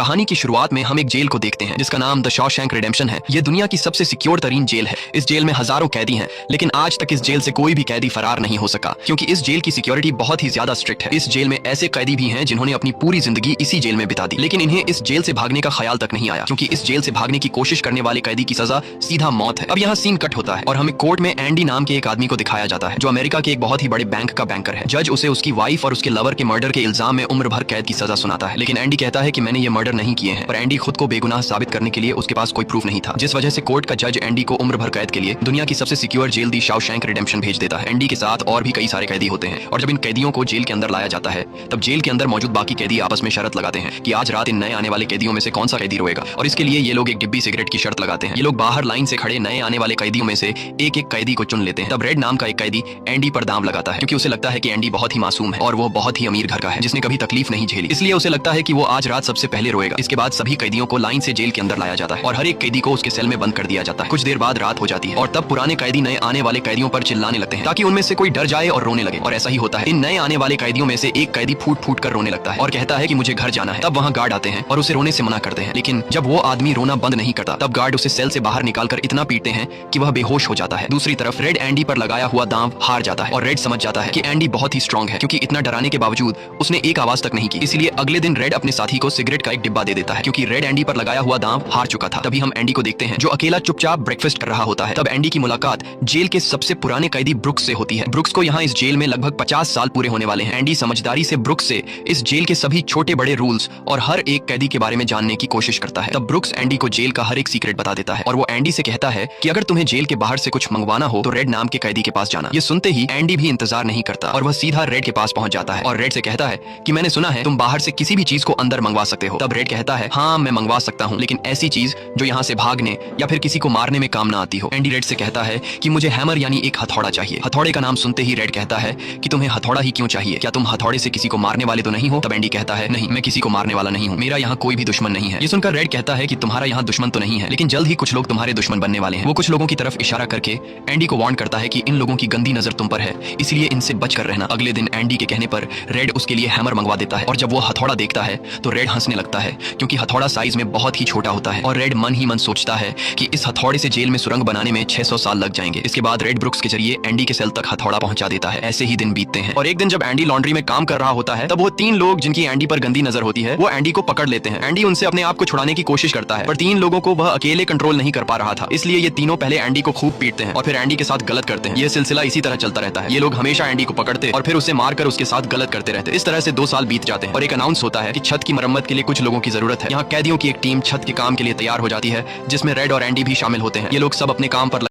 कहानी की शुरुआत में हम एक जेल को देखते हैं जिसका नाम द शॉशैंक रिडेम्पशन है। ये दुनिया की सबसे सिक्योर तरीन जेल है। इस जेल में हजारों कैदी हैं, लेकिन आज तक इस जेल से कोई भी कैदी फरार नहीं हो सका, क्योंकि इस जेल की सिक्योरिटी बहुत ही ज्यादा स्ट्रिक्ट है। इस जेल में ऐसे कैदी भी हैं जिन्होंने अपनी पूरी जिंदगी इसी जेल में बिता दी, लेकिन इन्हें इस जेल से भागने का ख्याल तक नहीं आया, क्योंकि इस जेल से भागने की कोशिश करने वाले कैदी की सजा सीधा मौत है। अब यहाँ सीन कट होता है और हमें कोर्ट में एंडी नाम के एक आदमी को दिखाया जाता है, जो अमेरिका के एक बहुत ही बड़े बैंक का बैंकर है। जज उसे उसकी वाइफ और उसके लवर के मर्डर के इल्जाम में उम्र भर कैद की सजा सुनाता है, लेकिन एंडी कहता है कि मैंने ये मर्डर नहीं किए हैं। पर एंडी खुद को बेगुनाह साबित करने के लिए उसके पास कोई प्रूफ नहीं था, जिस वजह से कोर्ट का जज एंडी को उम्र भर कैद के लिए दुनिया की सबसे सिक्योर जेल दी शॉशैंक रिडेम्पशन भेज देता है। एंडी के साथ और भी कई सारे कैदी होते हैं, और जब इन कैदियों को जेल के अंदर लाया जाता है तब जेल के अंदर मौजूद बाकी कैदी आपस में शर्त लगाते हैं कि आज रात इन नए आने वाले कैदियों में से कौन सा कैदी रोएगा, और इसके लिए ये लोग एक डिब्बी सिगरेट की शर्त लगाते हैं। ये लोग बाहर लाइन से खड़े नए आने वाले कैदियों में से एक एक कैदी को चुन लेते हैं। तब रेड नाम का एक कैदी एंडी पर दांव लगाता है, क्योंकि उसे लगता है कि एंडी बहुत ही मासूम है और वो बहुत ही अमीर घर का है, जिसने कभी तकलीफ नहीं झेली, इसलिए उसे लगता है कि वो आज रात सबसे पहले रोएगा। इसके बाद सभी कैदियों को लाइन से जेल के अंदर लाया जाता है और हर एक कैदी को उसके सेल में बंद कर दिया जाता है। कुछ देर बाद रात हो जाती है और तब पुराने कैदी नए आने वाले कैदियों पर चिल्लाने लगते हैं ताकि उनमें से कोई डर जाए और रोने लगे, और ऐसा ही होता है। इन नए आने वाले कैदियों में से एक कैदी फूट फूट कर रोने लगता है और कहता है कि मुझे घर जाना है। तब वहाँ गार्ड आते हैं और उसे रोने से मना करते हैं, लेकिन जब वो आदमी रोना बंद नहीं करता तब गार्ड उसे सेल से बाहर निकालकर इतना पीटते हैं कि वह बेहोश हो जाता है। दूसरी तरफ रेड एंडी पर लगाया हुआ दांव हार जाता है और रेड समझ जाता है कि एंडी बहुत ही स्ट्रांग है, क्योंकि इतना डराने के बावजूद उसने एक आवाज तक नहीं की। इसलिए अगले दिन रेड अपने साथी को सिगरेट का एक डिब्बा दे देता है, क्योंकि रेड एंडी पर लगाया हुआ दांव हार चुका था। तभी हम एंडी को देखते हैं जो अकेला चुपचाप ब्रेकफास्ट कर रहा होता है। तब एंडी की मुलाकात जेल के सबसे पुराने कैदी ब्रुक्स से होती है। ब्रुक्स को यहाँ इस जेल में लगभग 50 साल पूरे होने वाले हैं। एंडी समझदारी से ब्रुक्स से इस जेल के सभी छोटे बड़े रूल्स और हर एक कैदी के बारे में जानने की कोशिश करता है। तब ब्रुक्स एंडी को जेल का हर एक सीक्रेट बता देता है और वो एंडी से कहता है कि अगर तुम्हें जेल के बाहर से कुछ मंगवाना हो तो रेड नाम के कैदी के पास जाना। ये सुनते ही एंडी भी इंतजार नहीं करता और वह सीधा रेड के पास पहुंच जाता है और रेड से कहता है कि मैंने सुना है तुम बाहर से किसी भी चीज को अंदर मंगवा सकते हो। तब रेड कहता है हाँ मैं मंगवा सकता हूँ, लेकिन ऐसी चीज जो यहाँ से भागने या फिर किसी को मारने में काम ना आती हो। एंडी रेड से कहता है कि मुझे हैमर यानी एक हथौड़ा चाहिए। हथौड़े का नाम सुनते ही रेड कहता है कि तुम्हें हथौड़ा ही क्यों चाहिए, क्या तुम हथौड़े से किसी को मारने वाले तो नहीं हो? तब एंडी कहता है नहीं, मैं किसी को मारने वाला नहीं हूँ, मेरा यहाँ कोई भी दुश्मन नहीं है। ये सुनकर रेड कहता है कि तुम्हारा यहाँ दुश्मन तो नहीं है, लेकिन जल्द ही कुछ लोग तुम्हारे दुश्मन बनने वाले हैं। वो कुछ लोगों की तरफ इशारा करके एंडी को वार्न करता है कि इन लोगों की गंदी नजर तुम पर है, इसलिए इनसे बच कर रहना। अगले दिन एंडी के कहने पर रेड उसके लिए हैमर मंगवा देता है, और जब वो हथौड़ा देखता है तो रेड हंसने लगता है, क्योंकि हथौड़ा साइज में बहुत ही छोटा होता है। और रेड मन ही मन सोचता है कि इस हथौड़े से जेल में सुरंग बनाने में 600 साल लग जाएंगे। इसके बाद रेड ब्रुक्स के जरिए एंडी के सेल तक हथौड़ा पहुंचा देता है। ऐसे ही दिन बीतते हैं और एक दिन जब एंडी लॉन्ड्री में काम कर रहा होता है तब वो 3 लोग जिनकी एंडी पर गंदी नजर होती है वो एंडी को पकड़ लेते हैं। एंडी उनसे अपने आप को छुड़ाने की कोशिश करता है, पर 3 लोगों को वह अकेले कंट्रोल नहीं कर पा रहा था, इसलिए ये तीनों पहले एंडी को खूब पीटते हैं और फिर एंडी के साथ गलत करते हैं। ये सिलसिला इसी तरह चलता रहता है। ये लोग हमेशा एंडी को पकड़ते और फिर उसे मारकर उसके साथ गलत करते रहते। इस तरह से 2 साल बीत जाते हैं और एक अनाउंस होता है कि छत की मरम्मत के लिए कुछ लोगों की जरूरत है। यहाँ कैदियों की एक टीम छत के काम के लिए तैयार हो जाती है, जिसमें रेड और एंडी भी शामिल होते हैं। ये लोग सब अपने काम पर